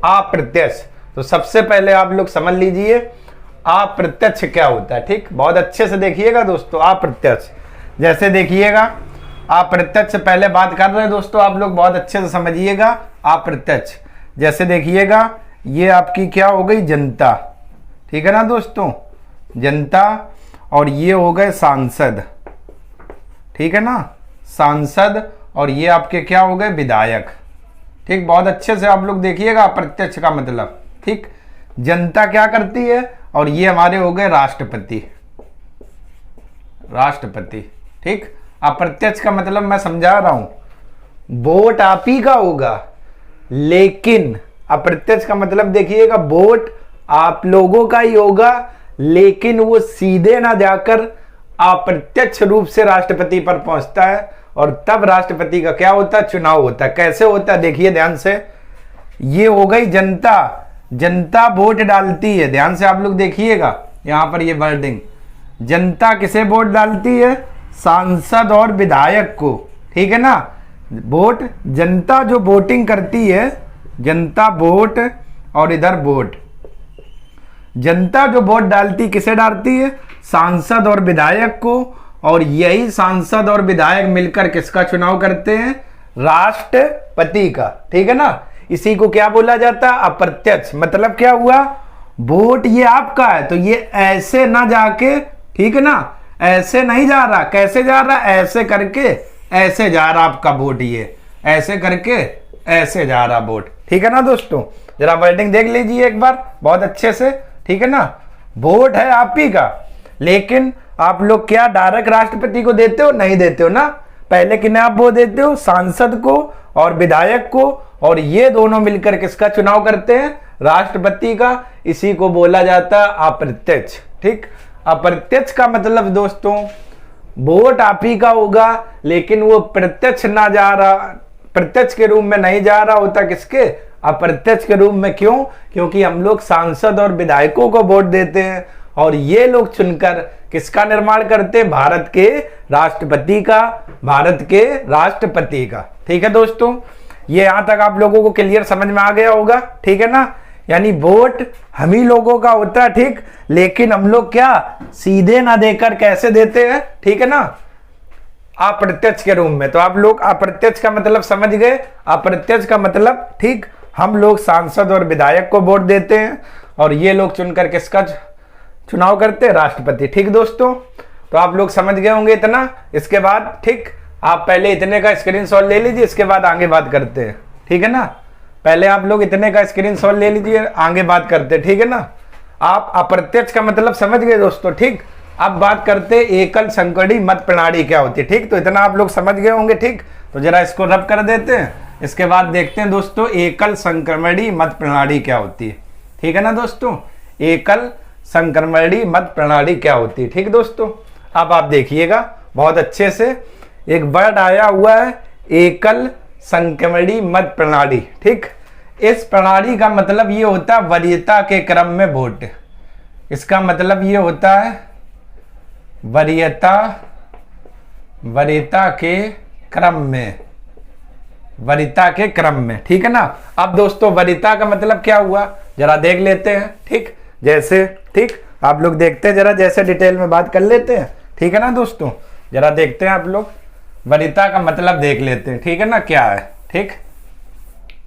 अप्रत्यक्ष। तो सबसे पहले आप लोग समझ लीजिए अप्रत्यक्ष क्या होता है। ठीक, बहुत अच्छे से देखिएगा दोस्तों, अप्रत्यक्ष। जैसे देखिएगा, अप्रत्यक्ष पहले बात कर रहे हैं दोस्तों, आप लोग बहुत अच्छे से समझिएगा अप्रत्यक्ष। जैसे देखिएगा, ये आपकी क्या हो गई, जनता। ठीक है ना दोस्तों, जनता, और ये हो गए सांसद। ठीक है ना, सांसद, और ये आपके क्या हो गए, विधायक। ठीक, बहुत अच्छे से आप लोग देखिएगा अप्रत्यक्ष का मतलब। ठीक, जनता क्या करती है, और ये हमारे हो गए राष्ट्रपति, राष्ट्रपति। ठीक, अप्रत्यक्ष का मतलब मैं समझा रहा हूं, वोट आप ही का होगा, लेकिन अप्रत्यक्ष का मतलब देखिएगा, वोट आप लोगों का ही होगा, लेकिन वो सीधे ना जाकर अप्रत्यक्ष रूप से राष्ट्रपति पर पहुंचता है, और तब राष्ट्रपति का क्या होता है, चुनाव होता है। कैसे होता है, देखिए ध्यान से, ये हो गई जनता, जनता वोट डालती है। ध्यान से आप लोग देखिएगा, यहां पर ये वर्डिंग, जनता किसे वोट डालती है, सांसद और विधायक को। ठीक है ना, वोट, जनता जो वोटिंग करती है, जनता वोट, और इधर वोट, जनता जो वोट डालती किसे डालती है, सांसद और विधायक को, और यही सांसद और विधायक मिलकर किसका चुनाव करते हैं, राष्ट्रपति का। ठीक है ना, इसी को क्या बोला जाता है, अप्रत्यक्ष। मतलब क्या हुआ, वोट ये आपका है, तो ये ऐसे ना जाके, ठीक है ना, ऐसे नहीं जा रहा, कैसे जा रहा, ऐसे करके ऐसे जा रहा आपका वोट, ये ऐसे करके ऐसे जा रहा वोट। ठीक है ना दोस्तों, जरा वर्डिंग देख लीजिए एक बार बहुत अच्छे से। ठीक है ना, वोट है आप ही का, लेकिन आप लोग क्या डायरेक्ट राष्ट्रपति को देते हो, नहीं देते हो ना, पहले किन्हें आप वो देते हो, सांसद को और विधायक को, और ये दोनों मिलकर किसका चुनाव करते हैं, राष्ट्रपति का। इसी को बोला जाता है अप्रत्यक्ष। ठीक, अप्रत्यक्ष का मतलब दोस्तों, वोट आप ही का होगा, लेकिन वो प्रत्यक्ष ना जा रहा, प्रत्यक्ष के रूप में नहीं जा रहा होता, किसके, अप्रत्यक्ष के रूप में। क्यों, क्योंकि हम लोग सांसद और विधायकों को वोट देते हैं, और ये लोग चुनकर किसका निर्माण करते हैं, भारत के राष्ट्रपति का, भारत के राष्ट्रपति का। ठीक है दोस्तों, ये यहां तक आप लोगों को क्लियर समझ में आ गया होगा। ठीक है ना, यानी वोट हम ही लोगों का होता है। ठीक, लेकिन हम लोग क्या सीधे ना देकर कैसे देते हैं, ठीक है ना, अप्रत्यक्ष के रूप में। तो आप लोग अप्रत्यक्ष का मतलब समझ गए। अप्रत्यक्ष का मतलब, ठीक, हम लोग सांसद और विधायक को वोट देते हैं, और ये लोग चुनकर किसका चुनाव करते हैं, राष्ट्रपति। ठीक दोस्तों, तो आप लोग समझ गए होंगे इतना। इसके बाद ठीक, आप पहले इतने का स्क्रीनशॉट ले लीजिए, इसके बाद आगे बात करते हैं। ठीक है ना, पहले आप लोग इतने का स्क्रीनशॉट ले लीजिए, आगे बात करते हैं। ठीक है ना, आप अप्रत्यक्ष का मतलब समझ गए दोस्तों। ठीक, अब बात करते एकल संकड़ी मत प्रणाली क्या होती है। ठीक, तो इतना आप लोग समझ गए होंगे। ठीक, तो जरा इसको रब कर देते हैं, इसके बाद देखते हैं दोस्तों एकल संक्रमणी मत प्रणाली क्या होती है। ठीक है ना दोस्तों, एकल संक्रमणी मत प्रणाली क्या होती है। ठीक दोस्तों, अब आप देखिएगा बहुत अच्छे से, एक वर्ड आया हुआ है एकल संक्रमणी मत प्रणाली। ठीक, इस प्रणाली का मतलब ये होता है वरीयता के क्रम में वोट। इसका मतलब ये होता है वरीयता के क्रम में, वरीयता के क्रम में। ठीक है ना। अब दोस्तों वरीयता का मतलब क्या हुआ जरा देख लेते हैं। ठीक, जैसे ठीक आप लोग देखते हैं जरा, जैसे डिटेल में बात कर लेते हैं। ठीक है ना दोस्तों, जरा देखते हैं आप लोग वरीयता का मतलब देख लेते हैं। ठीक है ना, क्या है। ठीक,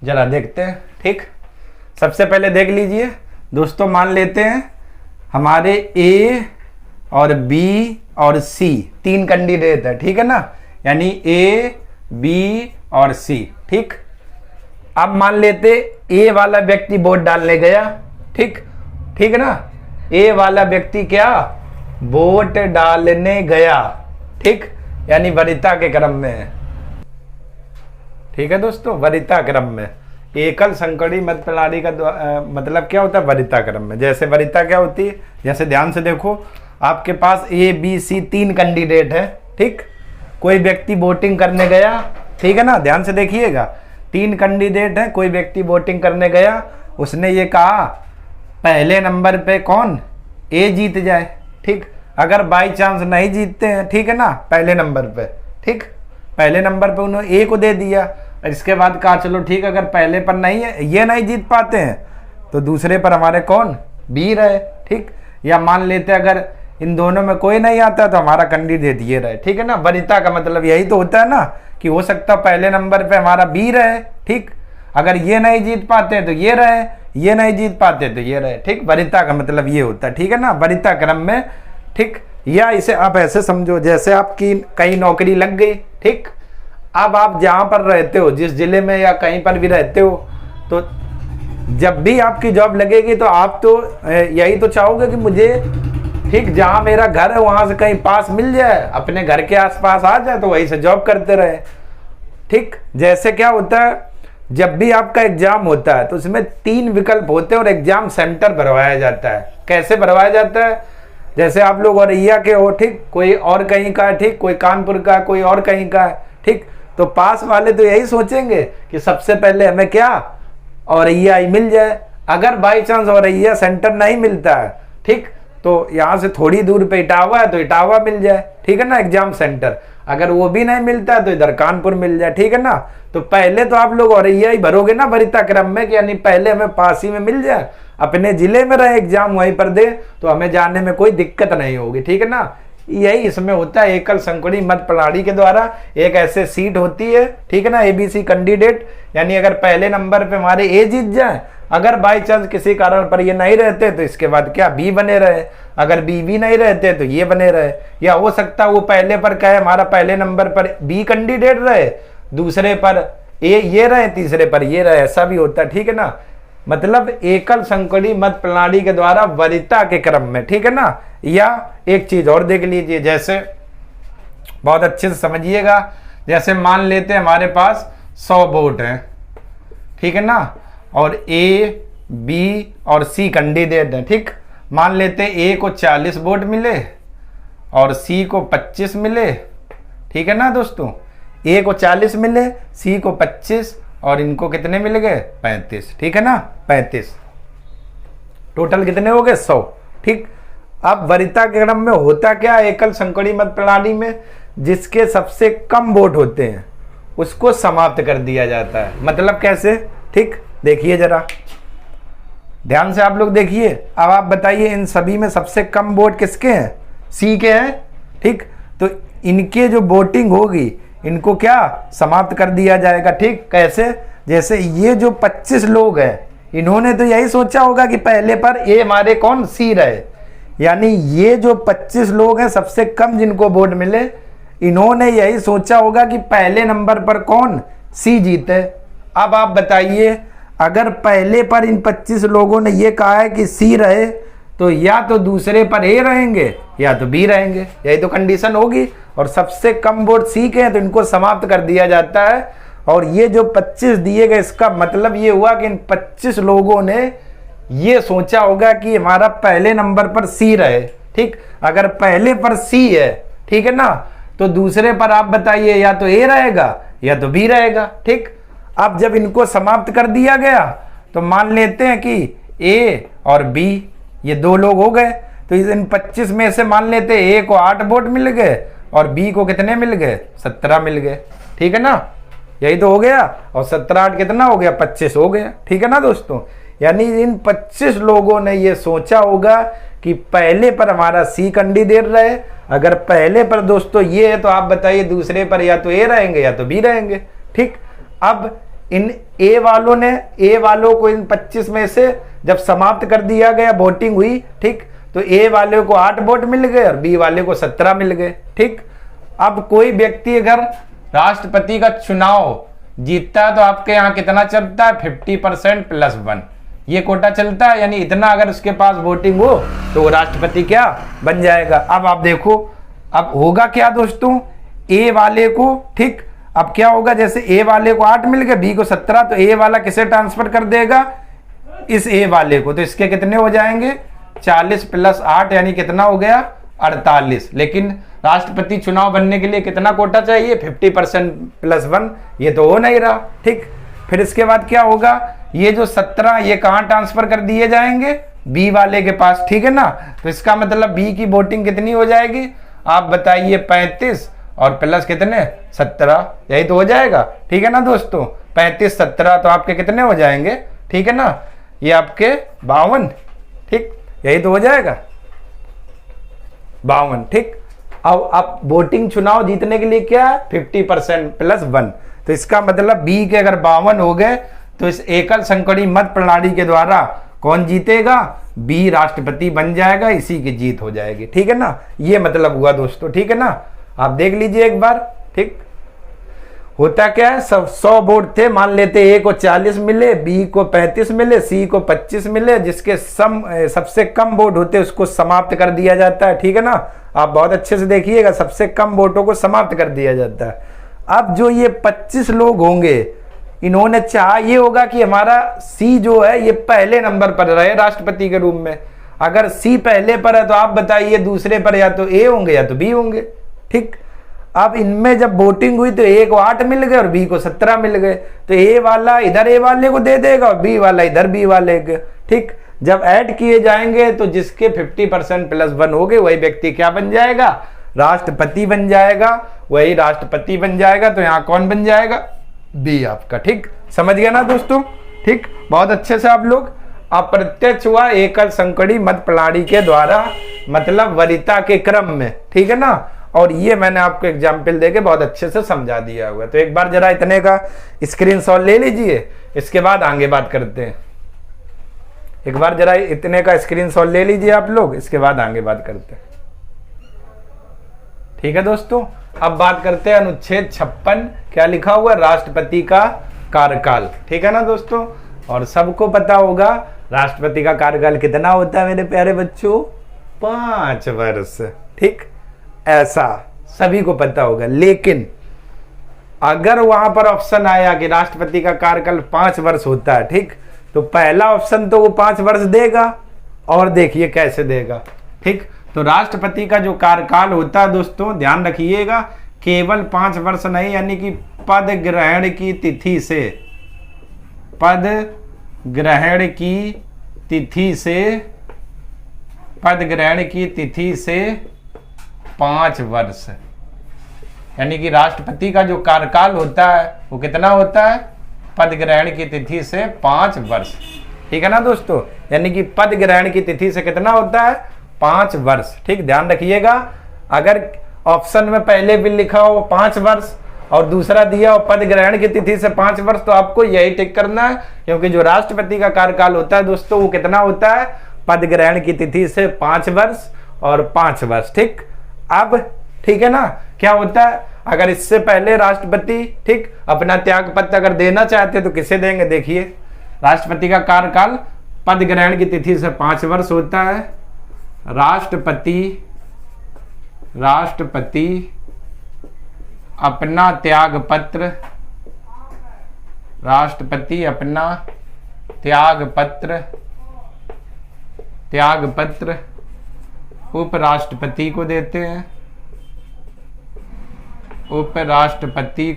जरा देखते हैं। ठीक, सबसे पहले देख लीजिए दोस्तों, मान लेते हैं हमारे ए और बी और सी 3 कैंडिडेट है। ठीक है ना, यानी ए बी और सी। ठीक, अब मान लेते ए वाला व्यक्ति वोट डालने गया। ठीक, ठीक है ना, ए वाला व्यक्ति क्या वोट डालने गया। ठीक, यानी वरीयता के क्रम में है। ठीक है दोस्तों, वरीयता क्रम में। एकल संकड़ी मत प्रणाली का मतलब क्या होता है वरीयता क्रम में। जैसे वरीयता क्या होती है, जैसे ध्यान से देखो, आपके पास ए बी सी 3 कैंडिडेट है। ठीक, कोई व्यक्ति वोटिंग करने गया। ठीक है ना, ध्यान से देखिएगा, 3 कैंडिडेट है, कोई व्यक्ति वोटिंग करने गया, उसने ये कहा पहले नंबर पे कौन ए जीत जाए। ठीक, अगर बाई चांस नहीं जीतते हैं, ठीक है ना, पहले नंबर पे, ठीक, पहले नंबर पे उन्होंने ए को दे दिया। इसके बाद कहा चलो ठीक, अगर पहले पर नहीं है, ये नहीं जीत पाते हैं, तो दूसरे पर हमारे कौन बी रहे। ठीक, या मान लेते अगर इन दोनों में कोई नहीं आता तो हमारा कैंडिडेट ये रहे। ठीक है ना, वरीयता का मतलब यही तो होता है ना, कि हो सकता है पहले नंबर पे हमारा बी रहे। ठीक, अगर ये नहीं जीत पाते तो ये रहे, ये नहीं जीत पाते तो ये रहे। ठीक, वरीयता का मतलब ये होता है। ठीक है ना, वरीयता क्रम में। ठीक, या इसे आप ऐसे समझो, जैसे आपकी कहीं नौकरी लग गई। ठीक, अब आप जहाँ पर रहते हो, जिस जिले में या कहीं पर भी रहते हो, तो जब भी आपकी जॉब लगेगी तो आप तो यही तो चाहोगे कि मुझे ठीक जहाँ मेरा घर है वहाँ से कहीं पास मिल जाए, अपने घर के आसपास आ जाए, तो वहीं से जॉब करते रहे। ठीक, जैसे क्या होता है, जब भी आपका एग्जाम होता है तो उसमें 3 विकल्प होते हैं और एग्जाम सेंटर भरवाया जाता है। कैसे भरवाया जाता है, जैसे आप लोग औरैया के हो, ठीक, कोई और कहीं का है, ठीक, कोई कानपुर का, कोई और कहीं का है। ठीक, तो पास वाले तो यही सोचेंगे कि सबसे पहले हमें क्या औरैया ही मिल जाए। अगर बाई चांस औरैया सेंटर नहीं मिलता है, ठीक, तो यहाँ से थोड़ी दूर पे इटावा है तो इटावा मिल जाए। ठीक है ना, एग्जाम सेंटर। अगर वो भी नहीं मिलता है तो इधर कानपुर मिल जाए। ठीक है ना, तो पहले तो आप लोग औरैया ही भरोगे ना वरीयता क्रम में, कि यानी पहले हमें पास ही में मिल जाए, अपने जिले में रहे, एग्जाम वहीं पर दे, तो हमें जाने में कोई दिक्कत नहीं होगी। ठीक है ना, यही इसमें होता है एकल संकड़ी मत प्रणाली के द्वारा। एक ऐसे सीट होती है, ठीक है ना, एबीसी कैंडिडेट, यानी अगर पहले नंबर पे हमारे ए जीत जाए, अगर बाई चांस किसी कारण पर ये नहीं रहते तो इसके बाद क्या बी बने रहे, अगर बी भी नहीं रहते तो ये बने रहे। या हो सकता है वो पहले पर कहे हमारा पहले नंबर पर बी कैंडिडेट रहे, दूसरे पर ए ये रहे, तीसरे पर ये रहे, ऐसा भी होता है। ठीक है ना, मतलब एकल संकड़ी मत प्रणाली के द्वारा वरीयता के क्रम में। ठीक है ना, या एक चीज और देख लीजिए, जैसे बहुत अच्छे से समझिएगा, जैसे मान लेते हैं हमारे पास 100 वोट हैं। ठीक है ना, और ए बी और सी कैंडिडेट हैं। ठीक, मान लेते ए को 40 वोट मिले और सी को 25 मिले। ठीक है ना दोस्तों, ए को 40 मिले, सी को 25 और इनको कितने मिल गए 35। ठीक है ना, 35, टोटल कितने हो गए 100। ठीक, अब वरीयता के क्रम में होता क्या है एकल संकड़ी मत प्रणाली में, जिसके सबसे कम वोट होते हैं उसको समाप्त कर दिया जाता है। मतलब कैसे, ठीक, देखिए जरा ध्यान से आप लोग देखिए। अब आप बताइए इन सभी में सबसे कम वोट किसके हैं, सी के हैं। ठीक, तो इनके जो वोटिंग होगी इनको क्या समाप्त कर दिया जाएगा। ठीक, कैसे, जैसे ये जो 25 लोग हैं, इन्होंने तो यही सोचा होगा कि पहले पर ए हमारे कौन सी रहे, यानी ये जो 25 लोग हैं सबसे कम जिनको वोट मिले, इन्होंने यही सोचा होगा कि पहले नंबर पर कौन सी जीते। अब आप बताइए, अगर पहले पर इन 25 लोगों ने ये कहा है कि सी रहे, तो या तो दूसरे पर ए रहेंगे या तो बी रहेंगे, यही तो कंडीशन होगी। और सबसे कम वोट सी के हैं तो इनको समाप्त कर दिया जाता है। और ये जो 25 दिए गए, इसका मतलब ये हुआ कि इन 25 लोगों ने ये सोचा होगा कि हमारा पहले नंबर पर सी रहे, ठीक। अगर पहले पर सी है, ठीक है ना, तो दूसरे पर आप बताइए या तो ए रहेगा या तो बी रहेगा, ठीक। अब जब इनको समाप्त कर दिया गया तो मान लेते हैं कि ए और बी ये दो लोग हो गए, तो इन 25 में से मान लेते हैं ए को 8 वोट मिल गए और बी को कितने मिल गए, 17 मिल गए, ठीक है ना। यही तो हो गया। और 17 8 कितना हो गया, 25 हो गया, ठीक है ना दोस्तों। यानी इन 25 लोगों ने ये सोचा होगा कि पहले पर हमारा सी कैंडिडेट रहे। अगर पहले पर दोस्तों ये है तो आप बताइए दूसरे पर या तो ए रहेंगे या तो बी रहेंगे, ठीक। अब इन ए वालों को इन 25 में से जब समाप्त कर दिया गया, वोटिंग हुई, ठीक, तो ए वाले को 8 वोट मिल गए और बी वाले को 17 मिल गए, ठीक। अब कोई व्यक्ति अगर राष्ट्रपति का चुनाव जीतता है तो आपके यहाँ कितना चलता है, 50% + 1 ये कोटा चलता है। यानी इतना अगर उसके पास वोटिंग हो तो वो राष्ट्रपति क्या बन जाएगा। अब आप देखो अब होगा क्या दोस्तों, ए वाले को, ठीक, अब क्या होगा, जैसे ए वाले को 8 मिल गए, बी को 17, तो ए वाला किसे ट्रांसफर कर देगा, इस ए वाले को। तो इसके कितने हो जाएंगे, 40 + 8 यानी कितना हो गया, 48। लेकिन राष्ट्रपति चुनाव बनने के लिए कितना कोटा चाहिए, 50% + 1, ये तो हो नहीं रहा, ठीक। फिर इसके बाद क्या होगा, ये जो 17 ये कहाँ ट्रांसफर कर दिए जाएंगे, बी वाले के पास, ठीक है ना। तो इसका मतलब बी की वोटिंग कितनी हो जाएगी, आप बताइए, 35 और प्लस कितने, 17, यही तो हो जाएगा, ठीक है ना दोस्तों। 35 17 तो आपके कितने हो जाएंगे, ठीक है ना, ये आपके 52, ठीक, यही तो हो जाएगा 52, ठीक। अब आप वोटिंग चुनाव जीतने के लिए क्या है, 50% + 1। तो इसका मतलब बी के अगर 52 हो गए तो इस एकल संकरी मत प्रणाली के द्वारा कौन जीतेगा, बी राष्ट्रपति बन जाएगा, इसी की जीत हो जाएगी, ठीक है ना। ये मतलब हुआ दोस्तों, ठीक है ना। आप देख लीजिए एक बार, ठीक। होता क्या है, 100 वोट थे, मान लेते ए को 40 मिले, बी को 35 मिले, सी को 25 मिले, जिसके सबसे कम वोट होते उसको समाप्त कर दिया जाता है, ठीक है ना। आप बहुत अच्छे से देखिएगा, सबसे कम वोटों को समाप्त कर दिया जाता है। अब जो ये 25 लोग होंगे, इन्होंने चाहा ये होगा कि हमारा सी जो है ये पहले नंबर पर रहे राष्ट्रपति के रूप में। अगर सी पहले पर है तो आप बताइए दूसरे पर या तो ए होंगे या तो बी होंगे, ठीक। अब इनमें जब वोटिंग हुई तो ए को 8 मिल गए और बी को 17 मिल गए, तो ए वाला इधर ए वाले को दे देगा और बी वाला इधर बी वाले को, ठीक। जब ऐड किए जाएंगे तो जिसके 50% + 1 हो गए वही व्यक्ति क्या बन जाएगा, राष्ट्रपति बन जाएगा, वही राष्ट्रपति बन जाएगा। तो यहाँ कौन बन जाएगा, बी आपका, ठीक। समझ गया ना दोस्तों, ठीक, बहुत अच्छे से आप लोग। अप्रत्यक्ष हुआ एकल संकरी मत प्रणाली के द्वारा, मतलब वरीयता के क्रम में, ठीक है ना। और ये मैंने आपको एग्जाम्पल देके बहुत अच्छे से समझा दिया हुआ। तो एक बार जरा इतने का स्क्रीनशॉट ले लीजिए, इसके बाद आगे बात करते हैं। एक बार जरा इतने का स्क्रीनशॉट ले लीजिए आप लोग, इसके बाद आगे बात करते हैं, ठीक है दोस्तों। अब बात करते हैं अनुच्छेद 56, क्या लिखा हुआ, राष्ट्रपति का कार्यकाल, ठीक है ना दोस्तों। और सबको पता होगा राष्ट्रपति का कार्यकाल कितना होता है मेरे प्यारे बच्चों, 5 वर्ष, ठीक, ऐसा सभी को पता होगा। लेकिन अगर वहां पर ऑप्शन आया कि राष्ट्रपति का कार्यकाल 5 वर्ष होता है, ठीक, तो पहला ऑप्शन तो वो 5 वर्ष देगा, और देखिए कैसे देगा, ठीक। तो राष्ट्रपति का जो कार्यकाल होता है दोस्तों, ध्यान रखिएगा, केवल 5 वर्ष नहीं, यानी कि पद ग्रहण की तिथि से, पद ग्रहण की तिथि से 5 वर्ष, यानी कि राष्ट्रपति का जो कार्यकाल होता है वो कितना होता है, पद ग्रहण की तिथि से 5 वर्ष, ठीक है ना दोस्तों। यानी कि पद ग्रहण की तिथि से कितना होता है, 5 वर्ष, ठीक, ध्यान रखिएगा। अगर ऑप्शन में पहले भी लिखा हो 5 वर्ष और दूसरा दिया हो पद ग्रहण की तिथि से 5 वर्ष, तो आपको यही टिक करना है, क्योंकि जो राष्ट्रपति का कार्यकाल होता है दोस्तों वो कितना होता है, पद ग्रहण की तिथि से 5 वर्ष और 5 वर्ष, ठीक। अब ठीक है ना, क्या होता है, अगर इससे पहले राष्ट्रपति, ठीक, अपना त्याग पत्र अगर देना चाहते तो किसे देंगे, देखिए राष्ट्रपति का कार्यकाल पद ग्रहण की तिथि से 5 वर्ष होता है, राष्ट्रपति अपना त्याग पत्र उपराष्ट्रपति को देते हैं। उपराष्ट्रपति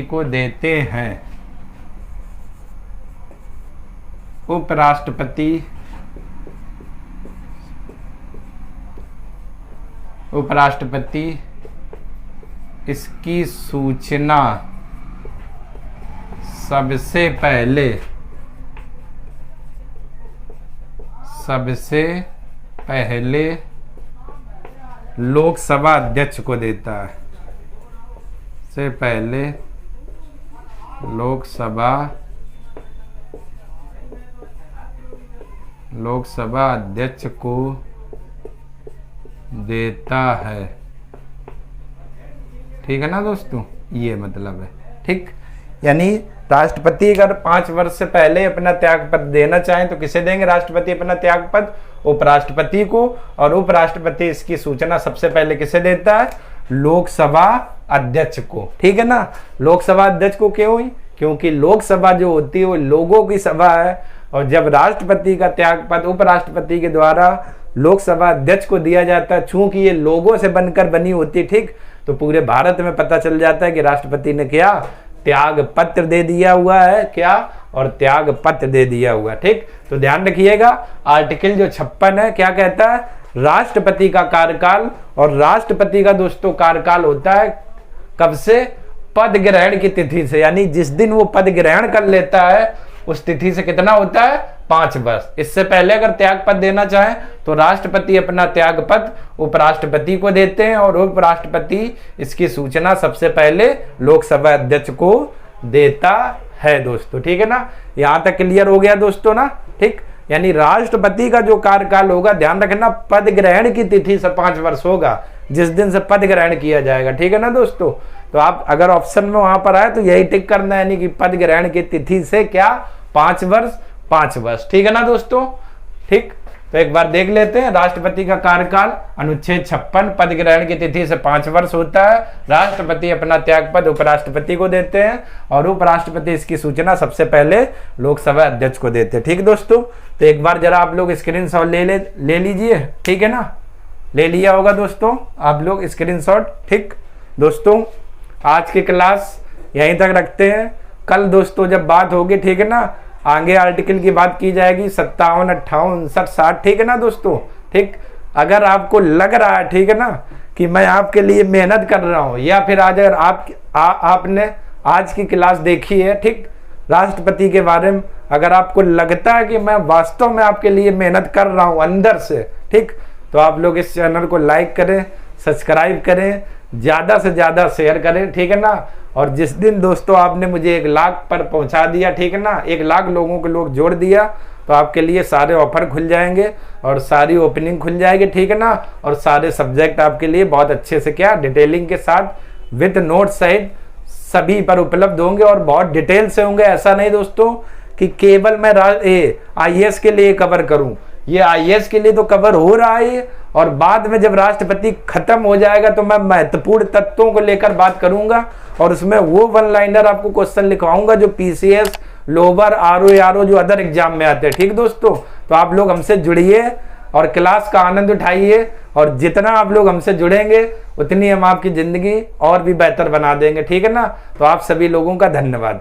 को देते हैं। उपराष्ट्रपति इसकी सूचना सबसे पहले लोकसभा अध्यक्ष को देता है। से पहले लोकसभा अध्यक्ष को देता है। ठीक है ना दोस्तों, ये मतलब है। ठीक, यानी राष्ट्रपति अगर 5 वर्ष से पहले अपना त्यागपत्र देना चाहें तो किसे देंगे? राष्ट्रपति अपना त्यागपत्र उपराष्ट्रपति को, और उपराष्ट्रपति इसकी सूचना सबसे पहले किसे देता है? लोकसभा अध्यक्ष को। ठीक है ना, लोकसभा अध्यक्ष को क्यों हुई? क्योंकि लोकसभा जो होती है वो लोगों की सभा है, और जब राष्ट्रपति का त्यागपत्र उपराष्ट्रपति के द्वारा लोकसभा अध्यक्ष को दिया जाता है, चूंकि ये लोगों से बनकर बनी होती है, ठीक, तो पूरे भारत में पता चल जाता है कि राष्ट्रपति ने क्या त्याग पत्र दे दिया हुआ है, क्या, और त्याग पत्र दे दिया हुआ है। ठीक, तो ध्यान रखिएगा, आर्टिकल जो 56 है क्या कहता है? राष्ट्रपति का कार्यकाल, और राष्ट्रपति का दोस्तों कार्यकाल होता है कब से? पद ग्रहण की तिथि से, यानी जिस दिन वो पद ग्रहण कर लेता है उस तिथि से कितना होता है? 5 वर्ष। इससे पहले अगर त्यागपत्र देना चाहें तो राष्ट्रपति अपना त्यागपत्र उपराष्ट्रपति को देते हैं, और उपराष्ट्रपति इसकी सूचना सबसे पहले लोकसभा अध्यक्ष को देता है दोस्तों। ठीक है ना, यहां तक क्लियर हो गया दोस्तों ना? ठीक, यानी राष्ट्रपति का जो कार्यकाल होगा, ध्यान रखना, पद ग्रहण की तिथि से 5 वर्ष होगा, जिस दिन से पद ग्रहण किया जाएगा। ठीक है ना दोस्तों, तो आप अगर ऑप्शन में वहां पर आए तो यही टिक करना है, यानी कि पद ग्रहण की तिथि से क्या 5 वर्ष। ठीक है ना दोस्तों? ठीक, तो एक बार देख लेते हैं राष्ट्रपति का कार्यकाल। अनुच्छेद 56 पद ग्रहण की तिथि से 5 वर्ष होता है। राष्ट्रपति अपना त्यागपत्र उपराष्ट्रपति को देते हैं, और उपराष्ट्रपति इसकी सूचना सबसे पहले लोकसभा अध्यक्ष को देते हैं। ठीक दोस्तों, तो एक बार जरा आप लोग स्क्रीनशॉट ले लीजिए। ठीक है ना, ले लिया होगा दोस्तों आप लोग स्क्रीनशॉट। ठीक दोस्तों, आज की क्लास यहीं तक रखते हैं। कल दोस्तों जब बात होगी, ठीक है ना, आगे आर्टिकल की बात की जाएगी 57, 58, 59, 60। ठीक है ना दोस्तों? ठीक, अगर आपको लग रहा है, ठीक है ना, कि मैं आपके लिए मेहनत कर रहा हूं, या फिर आज अगर आपने आज की क्लास देखी है, ठीक, राष्ट्रपति के बारे में, अगर आपको लगता है कि मैं वास्तव में आपके लिए मेहनत कर रहा हूं अंदर से, ठीक, तो आप लोग इस चैनल को लाइक करें, सब्सक्राइब करें, ज़्यादा से ज़्यादा शेयर करें। ठीक है ना, और जिस दिन दोस्तों आपने मुझे 1 लाख पर पहुंचा दिया, ठीक है ना, 1 लाख लोगों को लोग जोड़ दिया, तो आपके लिए सारे ऑफर खुल जाएंगे और सारी ओपनिंग खुल जाएगी। ठीक है ना, और सारे सब्जेक्ट आपके लिए बहुत अच्छे से क्या डिटेलिंग के साथ विद नोट सहित सभी पर उपलब्ध होंगे, और बहुत डिटेल से होंगे। ऐसा नहीं दोस्तों कि केवल मैं IAS के लिए कवर करूं, ये IAS के लिए तो कवर हो रहा है, और बाद में जब राष्ट्रपति खत्म हो जाएगा तो मैं महत्वपूर्ण तत्वों को लेकर बात करूंगा, और उसमें वो 1 लाइनर आपको क्वेश्चन लिखवाऊंगा जो PCS, लोअर, RO जो अदर एग्जाम में आते हैं। ठीक दोस्तों, तो आप लोग हमसे जुड़िए और क्लास का आनंद उठाइए, और जितना आप लोग हमसे जुड़ेंगे उतनी हम आपकी जिंदगी और भी बेहतर बना देंगे। ठीक है ना, तो आप सभी लोगों का धन्यवाद।